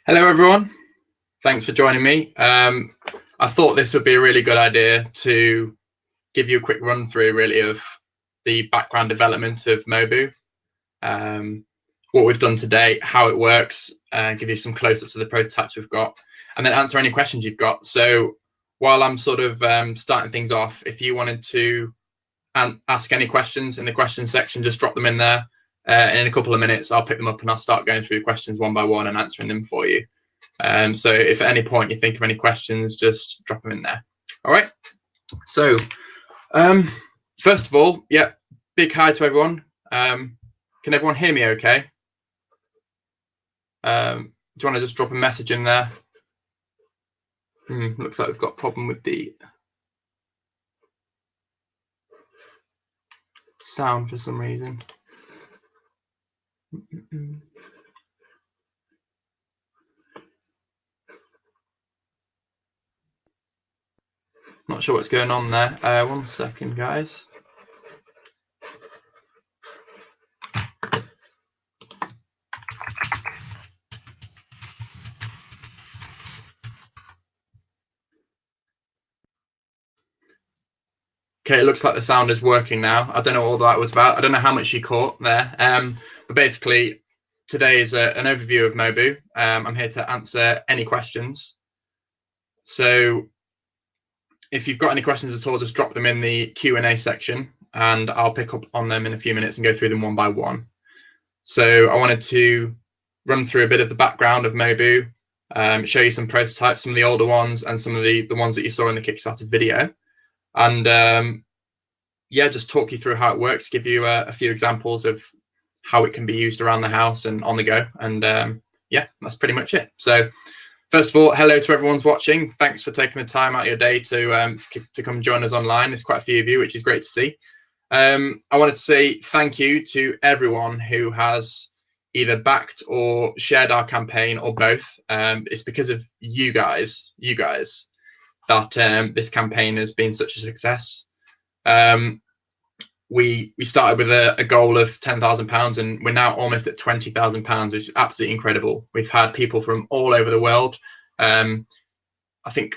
Hello everyone, thanks for joining me. I thought this would be a really good idea to give you a quick run through really of the background development of Mobu, what we've done to date, how it works, give you some close-ups of the prototypes we've got, and then answer any questions you've got. So while I'm sort of starting things off, if you wanted to ask any questions in the questions section, just drop them in there. And in a couple of minutes, I'll pick them up and I'll start going through the questions one by one and answering them for you. So if at any point you think of any questions, just drop them in there. All right. So first of all, yeah, big hi to everyone. Can everyone hear me okay? Do you want to just drop a message in there? Looks like we've got a problem with the sound for some reason. Not sure what's going on there. 1 second, guys. Okay, it looks like the sound is working now. I don't know what all that was about. I don't know how much you caught there. But basically, today is an overview of Mobu. I'm here to answer any questions. So if you've got any questions at all, just drop them in the Q&A section and I'll pick up on them in a few minutes and go through them one by one. So I wanted to run through a bit of the background of Mobu, show you some prototypes, some of the older ones and some of the ones that you saw in the Kickstarter video. And yeah, just talk you through how it works, give you a few examples of how it can be used around the house and on the go. And yeah, that's pretty much it. So first of all, hello to everyone's watching. Thanks for taking the time out of your day to come join us online. There's quite a few of you, which is great to see. I wanted to say thank you to everyone who has either backed or shared our campaign or both. It's because of you guys that this campaign has been such a success. We started with a goal of £10,000 and we're now almost at £20,000, which is absolutely incredible. We've had people from all over the world. I think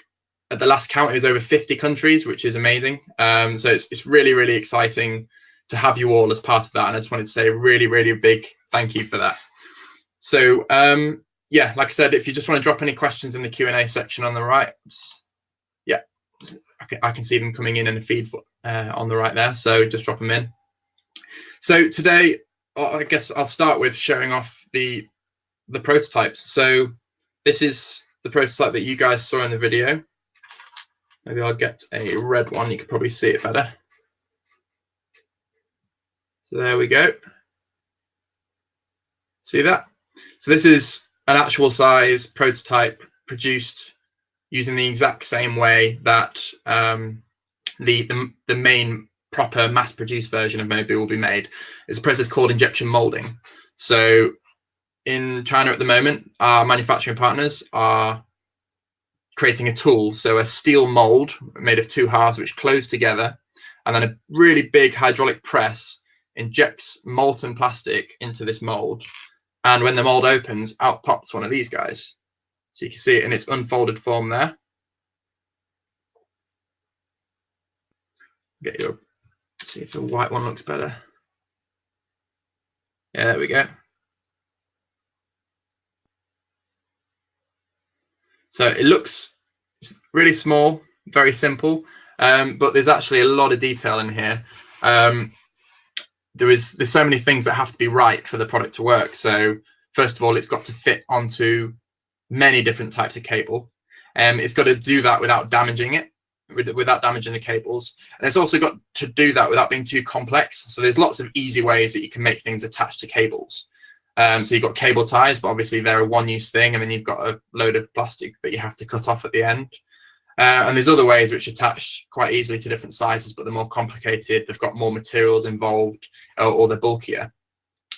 at the last count it was over 50 countries, which is amazing. So it's really, really exciting to have you all as part of that. And I just wanted to say a really, really big thank you for that. So yeah, like I said, if you just want to drop any questions in the Q&A section on the right, yeah, I can see them coming in the feed on the right there, so just drop them in. So today, I guess I'll start with showing off the prototypes. So this is the prototype that you guys saw in the video. Maybe I'll get a red one, you can probably see it better. So there we go. See that? So this is an actual size prototype produced using the exact same way that the main proper mass-produced version of Mobu will be made. It's a process called injection molding. So in China at the moment, our manufacturing partners are creating a tool, so a steel mold made of two halves which close together, and then a really big hydraulic press injects molten plastic into this mold. And when the mold opens, out pops one of these guys. So you can see it in its unfolded form there. See if the white one looks better. Yeah, there we go. So it looks really small, very simple, but there's actually a lot of detail in here. There's so many things that have to be right for the product to work. So first of all, it's got to fit onto many different types of cable. It's got to do that without damaging it, without damaging the cables. And it's also got to do that without being too complex. So there's lots of easy ways that you can make things attached to cables. So you've got cable ties, but obviously they're a one-use thing, and then you've got a load of plastic that you have to cut off at the end. And there's other ways which attach quite easily to different sizes, but they're more complicated. They've got more materials involved, or they're bulkier.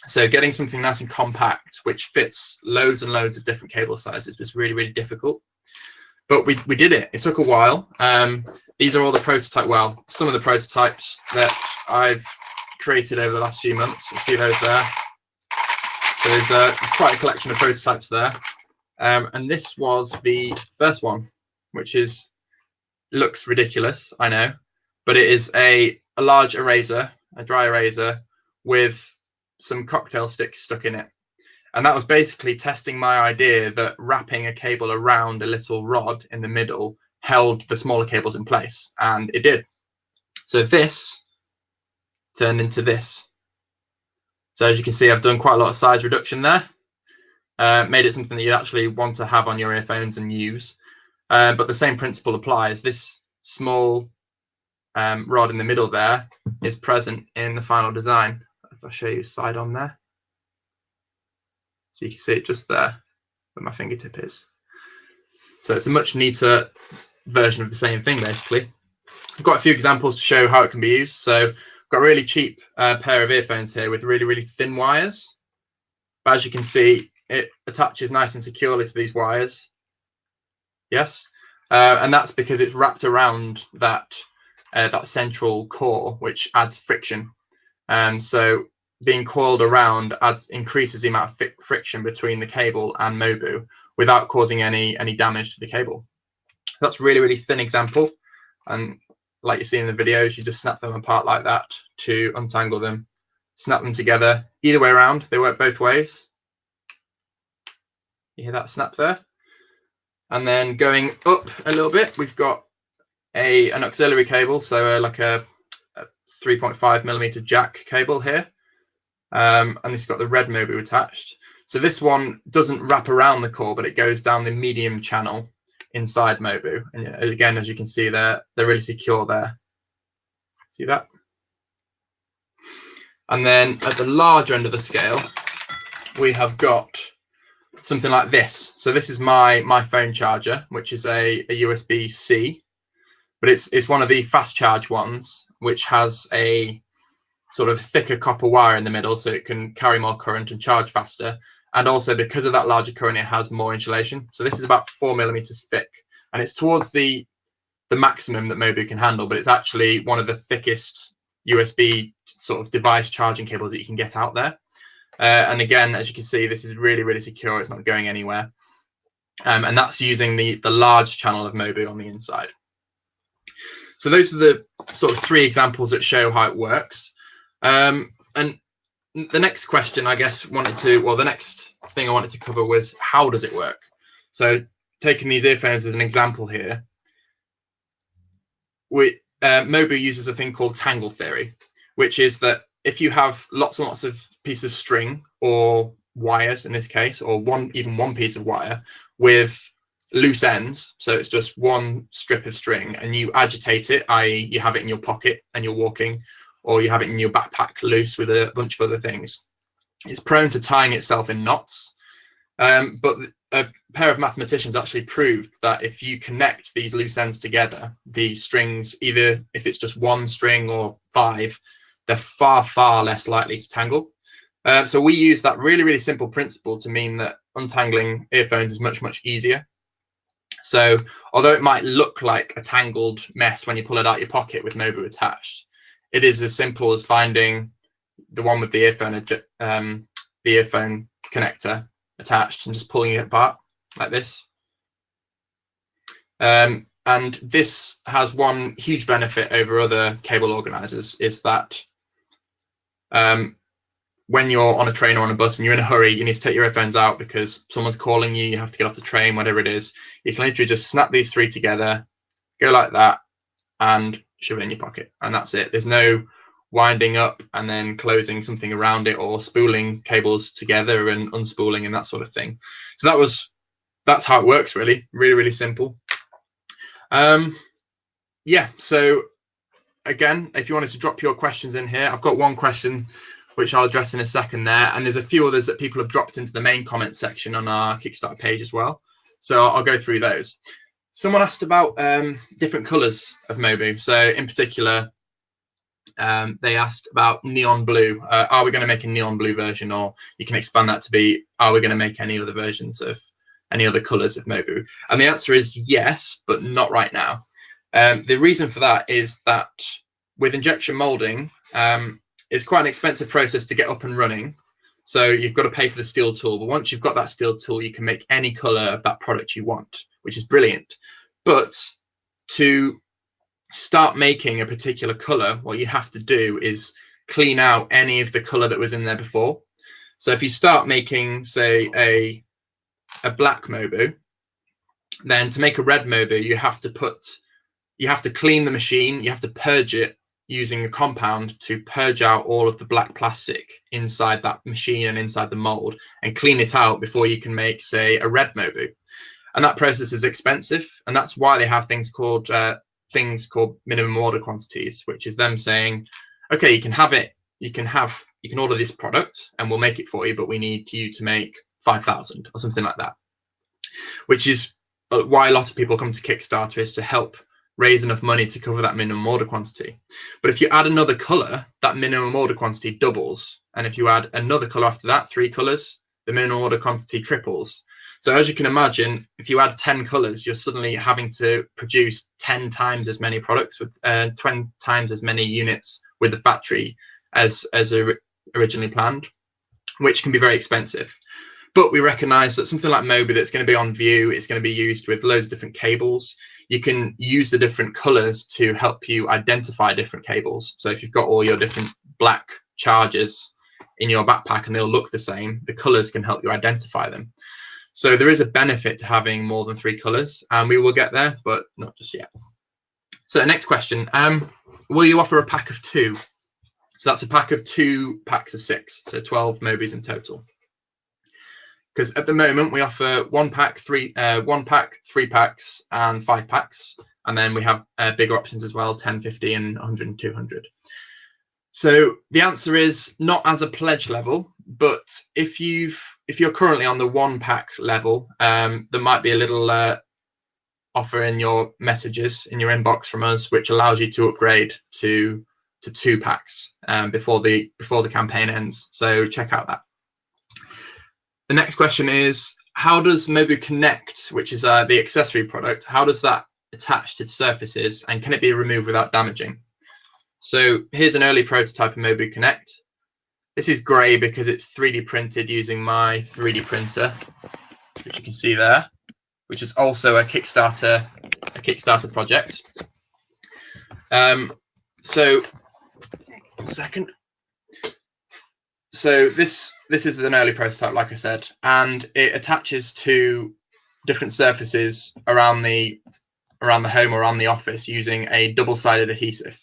So getting something nice and compact, which fits loads and loads of different cable sizes, was really, really difficult. But we did it. It took a while. These are all the prototype, well, some of the prototypes that I've created over the last few months. You see those there. So there's quite a collection of prototypes there. And this was the first one, which looks ridiculous, I know, but it is a large eraser, a dry eraser with some cocktail sticks stuck in it. And that was basically testing my idea that wrapping a cable around a little rod in the middle held the smaller cables in place, and it did. So this turned into this. So as you can see, I've done quite a lot of size reduction there, made it something that you actually want to have on your earphones and use. But the same principle applies. This small rod in the middle there is present in the final design. If I show you side on there, so you can see it just there where my fingertip is. So it's a much neater version of the same thing, basically. I've got a few examples to show how it can be used. So I've got a really cheap pair of earphones here with really, really thin wires. But as you can see, it attaches nice and securely to these wires. Yes. And that's because it's wrapped around that central core, which adds friction. So being coiled around increases the amount of friction between the cable and Mobu without causing any damage to the cable. So that's a really, really thin example. And like you see in the videos, you just snap them apart like that to untangle them, snap them together. Either way around, they work both ways. You hear that snap there? And then going up a little bit, we've got an auxiliary cable, so like a 3.5mm jack cable here. And it's got the red Mobu attached. So this one doesn't wrap around the core, but it goes down the medium channel inside Mobu. And again, as you can see there, they're really secure there. See that? And then at the larger end of the scale, we have got something like this. So this is my phone charger, which is a USB-C, but it's one of the fast charge ones, which has a sort of thicker copper wire in the middle, so it can carry more current and charge faster. And also because of that larger current, it has more insulation. So this is about 4mm thick, and it's towards the maximum that Mobu can handle, but it's actually one of the thickest USB sort of device charging cables that you can get out there. And again, as you can see, this is really, really secure. It's not going anywhere. And that's using the large channel of Mobu on the inside. So those are the sort of three examples that show how it works. And the next question, I guess, the next thing I wanted to cover was, how does it work? So taking these earphones as an example here, Mobu uses a thing called tangle theory, which is that if you have lots and lots of pieces of string or wires in this case, or even one piece of wire with loose ends, so it's just one strip of string, and you agitate it, i.e. you have it in your pocket and you're walking, or you have it in your backpack loose with a bunch of other things, it's prone to tying itself in knots. But a pair of mathematicians actually proved that if you connect these loose ends together, the strings, either if it's just one string or 5, they're far, far less likely to tangle. So we use that really, really simple principle to mean that untangling earphones is much, much easier. So although it might look like a tangled mess when you pull it out your pocket with Mobu attached, it is as simple as finding the one with the earphone connector attached and just pulling it apart like this. And this has one huge benefit over other cable organizers, is that when you're on a train or on a bus and you're in a hurry, you need to take your earphones out because someone's calling you, you have to get off the train, whatever it is. You can literally just snap these three together, go like that, and shove it in your pocket, and that's it. There's no winding up and then closing something around it, or spooling cables together and unspooling and that sort of thing. So that's how it works, really, really, really simple. Yeah, so again, if you wanted to drop your questions in here, I've got one question which I'll address in a second there, and there's a few others that people have dropped into the main comment section on our Kickstarter page as well, so I'll go through those. Someone asked about different colors of Mobu. So in particular, they asked about neon blue. Are we going to make a neon blue version, or you can expand that to be, are we going to make any other versions of any other colors of Mobu? And the answer is yes, but not right now. The reason for that is that with injection molding, it's quite an expensive process to get up and running. So you've got to pay for the steel tool, but once you've got that steel tool, you can make any color of that product you want, which is brilliant. But to start making a particular color, what you have to do is clean out any of the color that was in there before. So if you start making, say, a black Mobu, then to make a red Mobu, you have to clean the machine, you have to purge it using a compound to purge out all of the black plastic inside that machine and inside the mold, and clean it out before you can make, say, a red Mobu. And that process is expensive, and that's why they have things called minimum order quantities, which is them saying, okay, you can have it, you can order this product and we'll make it for you, but we need you to make 5,000 or something like that. Which is why a lot of people come to Kickstarter, is to help raise enough money to cover that minimum order quantity. But if you add another color, that minimum order quantity doubles, and if you add another color after that, 3 colors, the minimum order quantity triples. So as you can imagine, if you add 10 colors, you're suddenly having to produce 10 times as many products with 20 times as many units with the factory as originally planned, which can be very expensive. But we recognize that something like Mobu that's going to be on view is going to be used with loads of different cables. You can use the different colors to help you identify different cables. So if you've got all your different black chargers in your backpack and they'll look the same, the colors can help you identify them. So there is a benefit to having more than 3 colors, and we will get there, but not just yet. So the next question, will you offer a pack of 2? So that's a pack of 2 packs of 6, so 12 Mobus in total. Because at the moment we offer 1 pack, 3 packs, and 5 packs, and then we have bigger options as well, 10, 50, and 100 and 200. So the answer is not as a pledge level, but if you're currently on the 1 pack level, there might be a little offer in your messages in your inbox from us, which allows you to upgrade to 2 packs before the campaign ends. So check out that. The next question is, how does Mobu Connect, which is the accessory product, how does that attach to surfaces, and can it be removed without damaging? So here's an early prototype of Mobu Connect. This is grey because it's 3D printed using my 3D printer, which you can see there, which is also a Kickstarter project. So one second. So this is an early prototype, like I said, and it attaches to different surfaces around the home or around the office using a double-sided adhesive.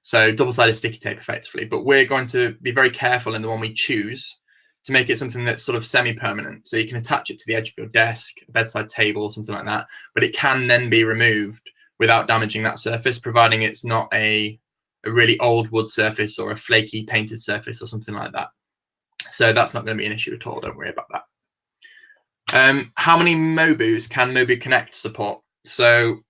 So double-sided sticky tape, effectively. But we're going to be very careful in the one we choose to make it something that's sort of semi-permanent. So you can attach it to the edge of your desk, a bedside table, something like that. But it can then be removed without damaging that surface, providing it's not a really old wood surface or a flaky painted surface or something like that. So that's not going to be an issue at all. Don't worry about that. How many Mobus can Mobu Connect support? So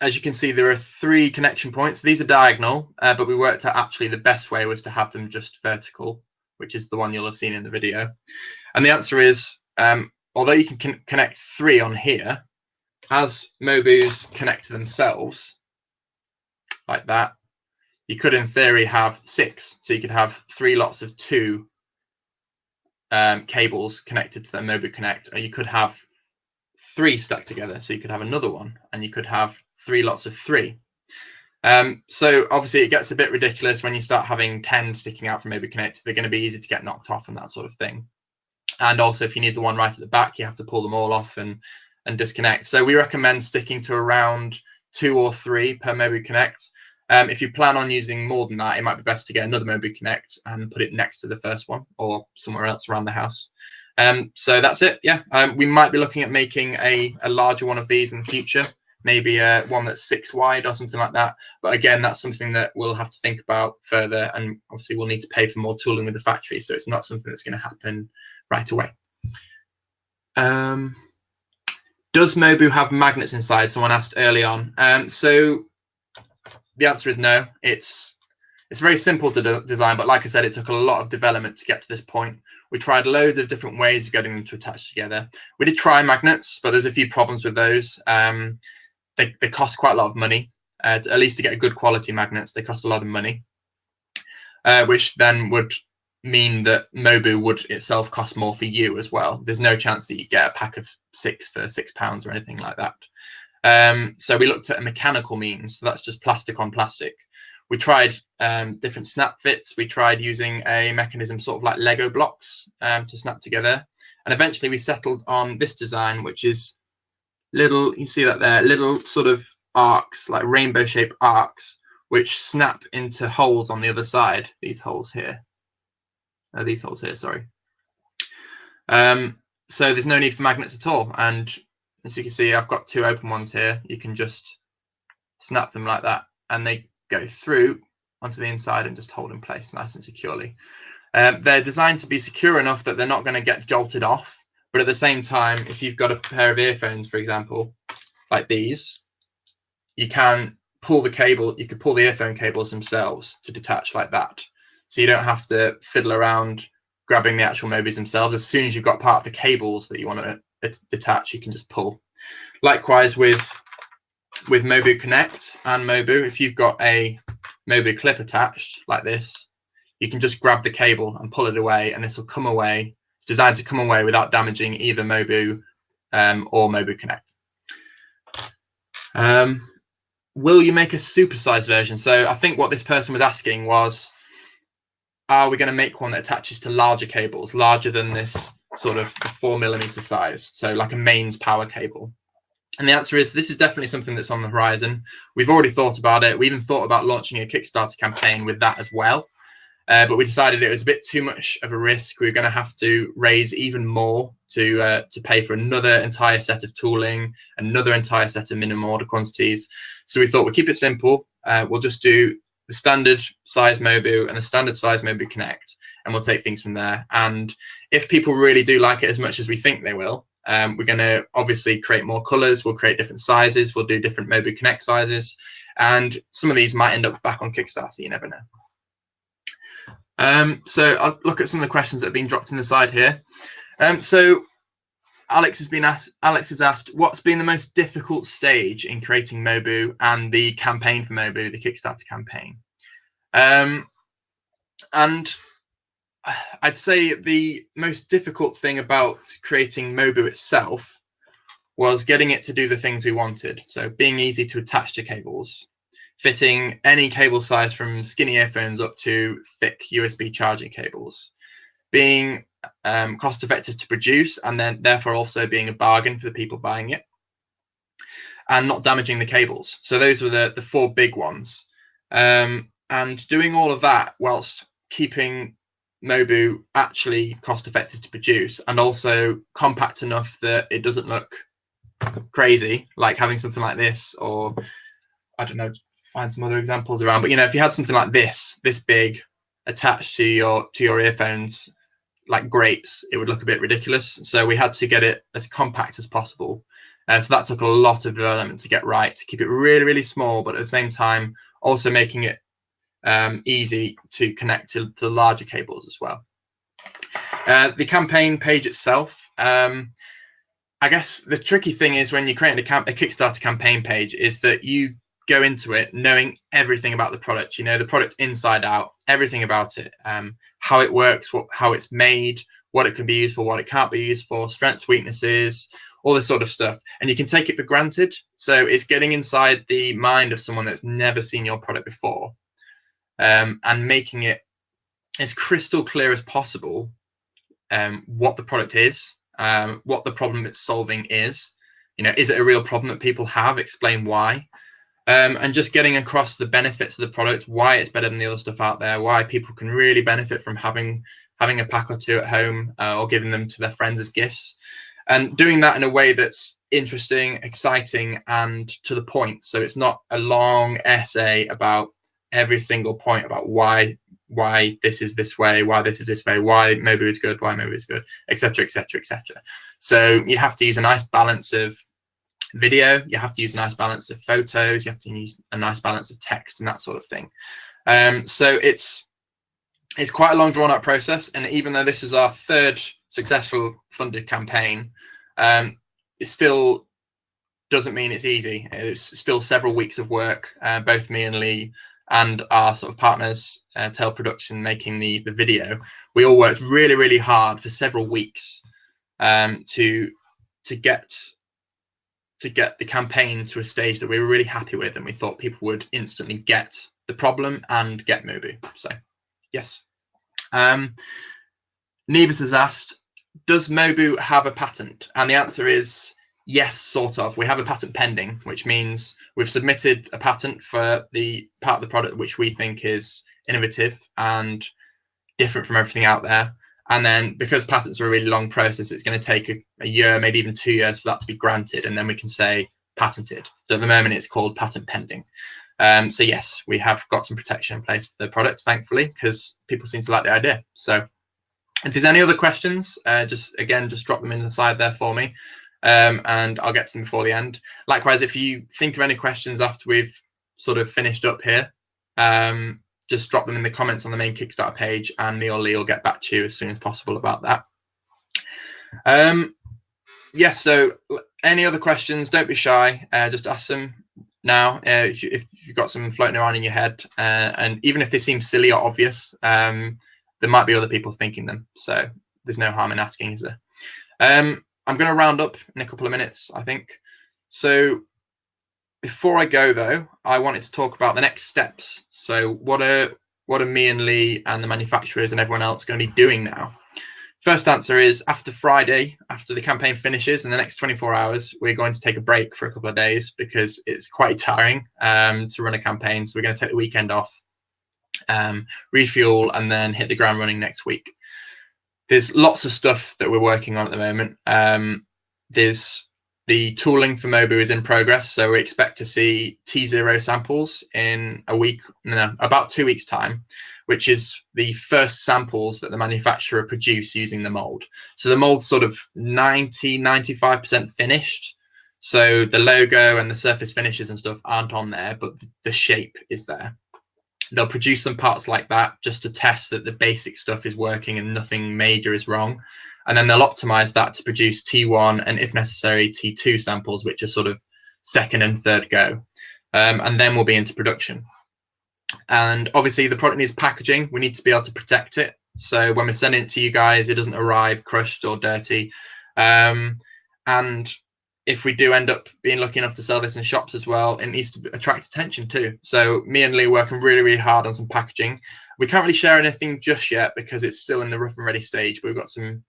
as you can see, there are 3 connection points. These are diagonal, but we worked out actually the best way was to have them just vertical, which is the one you'll have seen in the video. And the answer is, although you can connect 3 on here, as Mobus connect to themselves, like that, you could in theory have 6. So you could have 3 lots of 2 cables connected to the Mobu Connect, or you could have 3 stuck together, so you could have another one, and you could have 3 lots of 3. So obviously it gets a bit ridiculous when you start having 10 sticking out from Mobu Connect. They're going to be easy to get knocked off and that sort of thing. And also if you need the one right at the back, you have to pull them all off and disconnect. So we recommend sticking to around 2 or 3 per Mobu Connect. If you plan on using more than that, it might be best to get another Mobu Connect and put it next to the first one or somewhere else around the house. So that's it. Yeah, we might be looking at making a larger one of these in the future, maybe one that's 6 wide or something like that. But again, that's something that we'll have to think about further, and obviously we'll need to pay for more tooling with the factory, so it's not something that's going to happen right away. Does Mobu have magnets inside? Someone asked early on. So the answer is no. It's very simple to design, but like I said, it took a lot of development to get to this point. We tried loads of different ways of getting them to attach together. We did try magnets, but there's a few problems with those. They cost quite a lot of money. At least to get good quality magnets, they cost a lot of money, which then would mean that Mobu would itself cost more for you as well. There's no chance that you get a pack of 6 for £6 or anything like that. So we looked at a mechanical means. So that's just plastic on plastic. We tried different snap fits. We tried using a mechanism sort of like Lego blocks to snap together. And eventually we settled on this design, which is little, you see that there, little sort of arcs, like rainbow shaped arcs, which snap into holes on the other side. These holes here, sorry. So there's no need for magnets at all. And as you can see, I've got 2 open ones here. You can just snap them like that, and they go through onto the inside and just hold in place nice and securely. They're designed to be secure enough that they're not going to get jolted off, but at the same time, if you've got a pair of earphones, for example, like these, you can pull the cable, you could pull the earphone cables themselves to detach like that. So you don't have to fiddle around grabbing the actual Mobus themselves. As soon as you've got part of the cables that you want to detach, you can just pull. Likewise with Mobu Connect and Mobu, if you've got a Mobu clip attached like this, you can just grab the cable and pull it away, and this will come away. It's designed to come away without damaging either Mobu or Mobu Connect. Will you make a supersized version? So I think what this person was asking was, are we going to make one that attaches to larger cables, larger than this sort of 4mm size, so like a mains power cable? And the answer is, this is definitely something that's on the horizon. We've already thought about it. We even thought about launching a Kickstarter campaign with that as well. But we decided it was a bit too much of a risk. We were going to have to raise even more to pay for another entire set of tooling, another entire set of minimum order quantities. So we thought we'll keep it simple. We'll just do the standard size Mobu and the standard size Mobu Connect, and we'll take things from there. And if people really do like it as much as we think they will, we're going to obviously create more colors. We'll create different sizes. We'll do different Mobu Connect sizes. And some of these might end up back on Kickstarter. You never know. So I'll look at some of the questions that have been dropped in the side here. So Alex has asked, what's been the most difficult stage in creating Mobu and the campaign for Mobu, the Kickstarter campaign? And I'd say the most difficult thing about creating Mobu itself was getting it to do the things we wanted. So being easy to attach to cables, fitting any cable size from skinny earphones up to thick USB charging cables, being cost effective to produce, and then therefore also being a bargain for the people buying it, and not damaging the cables. So those were the 4 big ones. And doing all of that whilst keeping Mobu actually cost effective to produce, and also compact enough that it doesn't look crazy, like having something like this, or I don't know, find some other examples around, but you know, if you had something like this big attached to your earphones like grapes, it would look a bit ridiculous. So we had to get it as compact as possible. So that took a lot of development to get right, to keep it really, really small, but at the same time also making it easy to connect to larger cables as well. The campaign page itself, I guess the tricky thing is when you're creating a Kickstarter campaign page is that you go into it knowing everything about the product. You know the product inside out, everything about it, how it works, how it's made, what it can be used for, what it can't be used for, strengths, weaknesses, all this sort of stuff. And you can take it for granted. So it's getting inside the mind of someone that's never seen your product before, and making it as crystal clear as possible what the product is, what the problem it's solving is. You know, is it a real problem that people have? Explain why. And just getting across the benefits of the product, why it's better than the other stuff out there, why people can really benefit from having a pack or 2 at home, or giving them to their friends as gifts, and doing that in a way that's interesting, exciting, and to the point. So it's not a long essay about every single point about why this is this way, why this is this way, why Mobu is good, why Mobu is good, etc., etc., etc. So you have to use a nice balance of video, you have to use a nice balance of photos, you have to use a nice balance of text and that sort of thing. So it's quite a long drawn out process, and even though this is our 3rd successful funded campaign, it still doesn't mean it's easy. It's still several weeks of work. Both me and Lee and our sort of partners, Tail Production, making the video, we all worked really, really hard for several weeks to get the campaign to a stage that we were really happy with, and we thought people would instantly get the problem and get Mobu. So yes. Nevis has asked, does Mobu have a patent? And the answer is yes, sort of. We have a patent pending, which means we've submitted a patent for the part of the product which we think is innovative and different from everything out there. And then because patents are a really long process, it's going to take a year, maybe even 2 years for that to be granted. And then we can say patented. So at the moment, it's called patent pending. So yes, we have got some protection in place for the product, thankfully, because people seem to like the idea. So if there's any other questions, just drop them in the side there for me, and I'll get to them before the end. Likewise, if you think of any questions after we've sort of finished up here, just drop them in the comments on the main Kickstarter page, and me or Lee will get back to you as soon as possible about that. Yes, so any other questions, don't be shy, just ask them now. If you've got some floating around in your head, and even if they seem silly or obvious, there might be other people thinking them, so there's no harm in asking, is there? I'm going to round up in a couple of minutes, I think. So before I go, though, I wanted to talk about the next steps. So what are me and Lee and the manufacturers and everyone else going to be doing now? First answer is after Friday, after the campaign finishes, in the next 24 hours, we're going to take a break for a couple of days because it's quite tiring to run a campaign. So we're going to take the weekend off, refuel, and then hit the ground running next week. There's lots of stuff that we're working on at the moment. There's the tooling for Mobu is in progress, so we expect to see T0 samples in about 2 weeks' time, which is the first samples that the manufacturer produce using the mold. So the mold's sort of 95% finished. So the logo and the surface finishes and stuff aren't on there, but the shape is there. They'll produce some parts like that just to test that the basic stuff is working and nothing major is wrong. And then they'll optimize that to produce T1 and, if necessary, T2 samples, which are sort of second and third go. And then we'll be into production. And obviously the product needs packaging. We need to be able to protect it. So when we're sending it to you guys, it doesn't arrive crushed or dirty. And if we do end up being lucky enough to sell this in shops as well, it needs to attract attention too. So me and Lee are working really, really hard on some packaging. We can't really share anything just yet because it's still in the rough and ready stage, but we've got some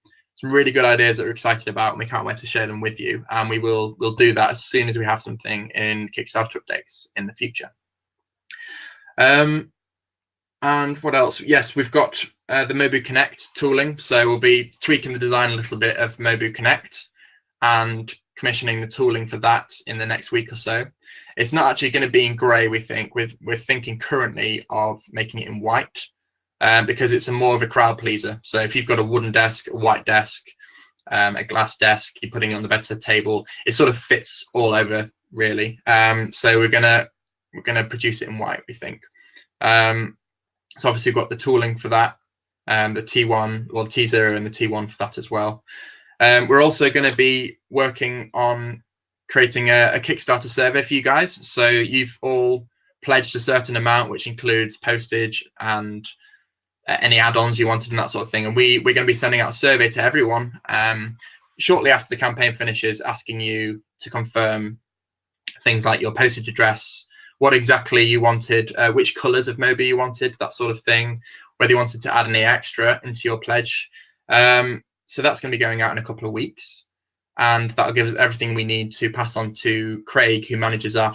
really good ideas that we're excited about, and we can't wait to share them with you. And we'll do that as soon as we have something in Kickstarter updates in the future. And what else? Yes, we've got the Mobu Connect tooling. So we'll be tweaking the design a little bit of Mobu Connect and commissioning the tooling for that in the next week or so. It's not actually going to be in grey, we think. We're thinking currently of making it in white because it's more of a crowd pleaser. So if you've got a wooden desk, a white desk, a glass desk, you're putting it on the bedside table, it sort of fits all over, really. So we're gonna produce it in white, we think. So obviously we've got the tooling for that, the T1, well, the T0 and the T1 for that as well. We're also going to be working on creating a Kickstarter survey for you guys. So you've all pledged a certain amount, which includes postage and any add-ons you wanted and that sort of thing. And we're going to be sending out a survey to everyone shortly after the campaign finishes, asking you to confirm things like your postage address, what exactly you wanted, which colours of Mobu you wanted, that sort of thing, whether you wanted to add any extra into your pledge. So that's going to be going out in a couple of weeks, and that'll give us everything we need to pass on to Craig, who manages our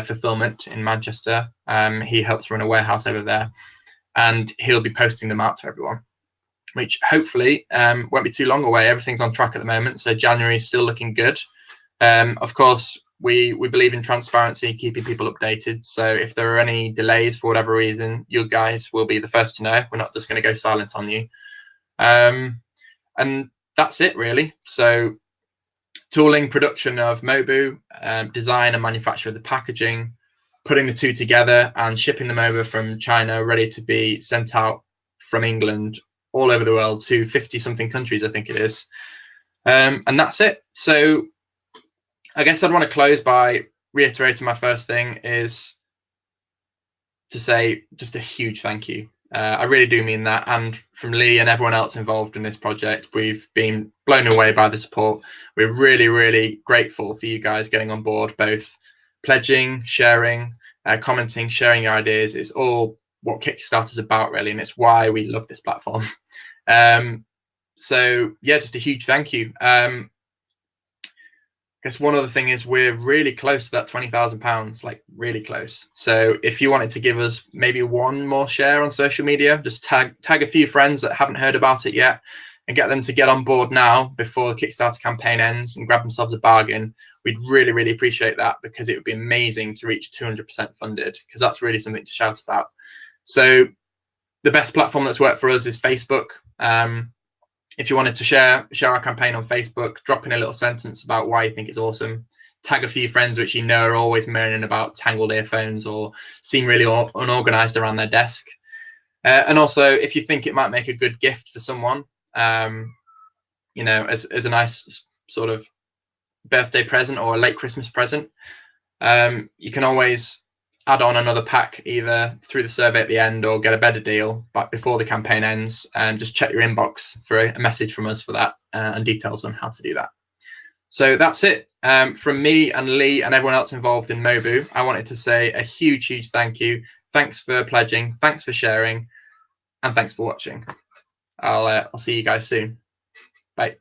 fulfillment in Manchester. He helps run a warehouse over there, and he'll be posting them out to everyone, which hopefully won't be too long away. Everything's on track at the moment, so January is still looking good. Of course, we believe in transparency, keeping people updated. So if there are any delays for whatever reason, you guys will be the first to know. We're not just going to go silent on you. And that's it, really. So tooling, production of Mobu, design and manufacture of the packaging, putting the two together and shipping them over from China, ready to be sent out from England all over the world to 50-something countries, I think it is. And that's it. So I guess I'd want to close by reiterating my first thing is to say just a huge thank you. I really do mean that. And from Lee and everyone else involved in this project, we've been blown away by the support. We're really, really grateful for you guys getting on board, both pledging, sharing, commenting, sharing your ideas. It's all what Kickstarter's about, really, and it's why we love this platform. So yeah, just a huge thank you. I guess one other thing is we're really close to that £20,000, like really close. So if you wanted to give us maybe one more share on social media, just tag a few friends that haven't heard about it yet and get them to get on board now before the Kickstarter campaign ends and grab themselves a bargain. We'd really, really appreciate that, because it would be amazing to reach 200% funded, because that's really something to shout about. So the best platform that's worked for us is Facebook. If you wanted to share our campaign on Facebook, drop in a little sentence about why you think it's awesome. Tag a few friends which you know are always moaning about tangled earphones or seem really unorganized around their desk. And also, if you think it might make a good gift for someone, you know, as a nice sort of birthday present or a late Christmas present, you can always add on another pack either through the survey at the end or get a better deal but before the campaign ends, and just check your inbox for a message from us for that and details on how to do that. So that's it from me and Lee and everyone else involved in Mobu. I wanted to say a huge thank you. Thanks for pledging, thanks for sharing, and thanks for watching. I'll see you guys soon. Bye.